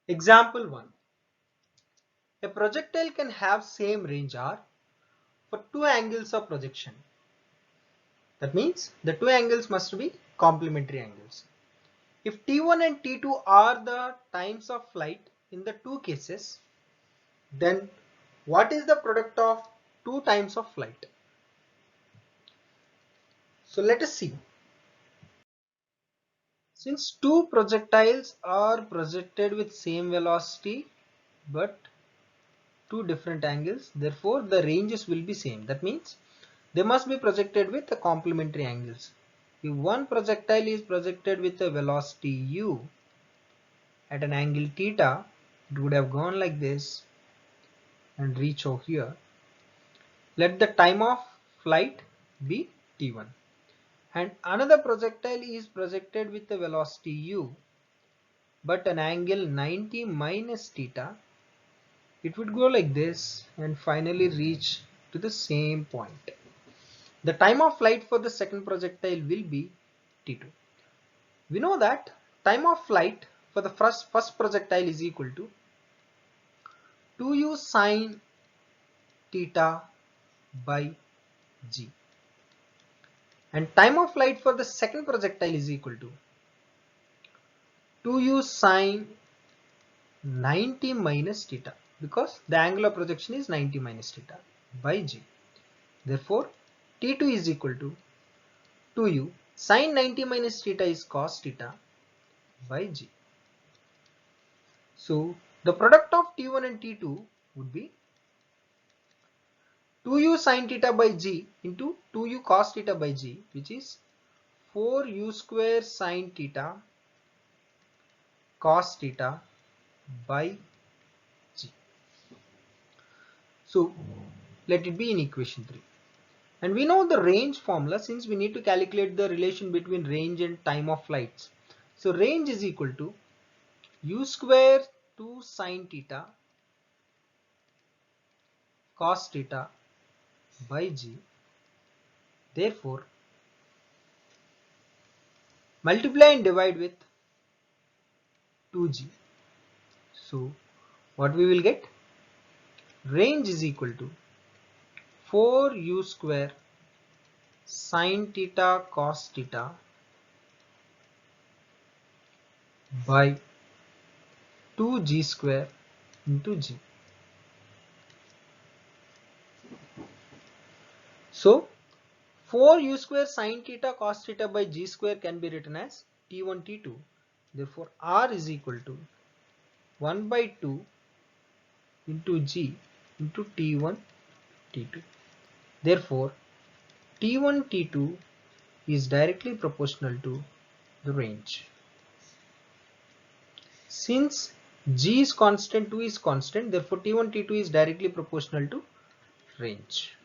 Example 1. A projectile can have same range r for two angles of projection. That means the two angles must be complementary angles. If T1 and T2 are the times of flight in the two cases, then what is the product of two times of flight? So let us see. Since two projectiles are projected with same velocity but two different angles, therefore the ranges will be same. That means they must be projected with the complementary angles. If one projectile is projected with a velocity u at an angle theta, it would have gone like this and reach over here. Let the time of flight be t1. And another projectile is projected with a velocity u but an angle 90 minus theta. It would go like this and finally reach to the same point. The time of flight for the second projectile will be t2. We know that time of flight for the first projectile is equal to 2u sine theta by g, and time of flight for the second projectile is equal to 2u sine 90 minus theta, because the angle of projection is 90 minus theta by g. Therefore t2 is equal to 2u sine 90 minus theta is cos theta by g. So the product of t1 and t2 would be 2u sine theta by g into 2u cos theta by g, which is 4u square sine theta cos theta by g. So let it be in equation 3. And we know the range formula, since we need to calculate the relation between range and time of flights. So range is equal to u square 2 sine theta cos theta by g. Therefore multiply and divide with 2g. So what we will get? Range is equal to 4u square sine theta cos theta by 2g square into g. So 4u square sine theta cos theta by g square can be written as t1 t2. Therefore r is equal to 1 by 2 into g into t1 t2. Therefore t1 t2 is directly proportional to the range. Since g is constant, 2 is constant, therefore t1 t2 is directly proportional to range.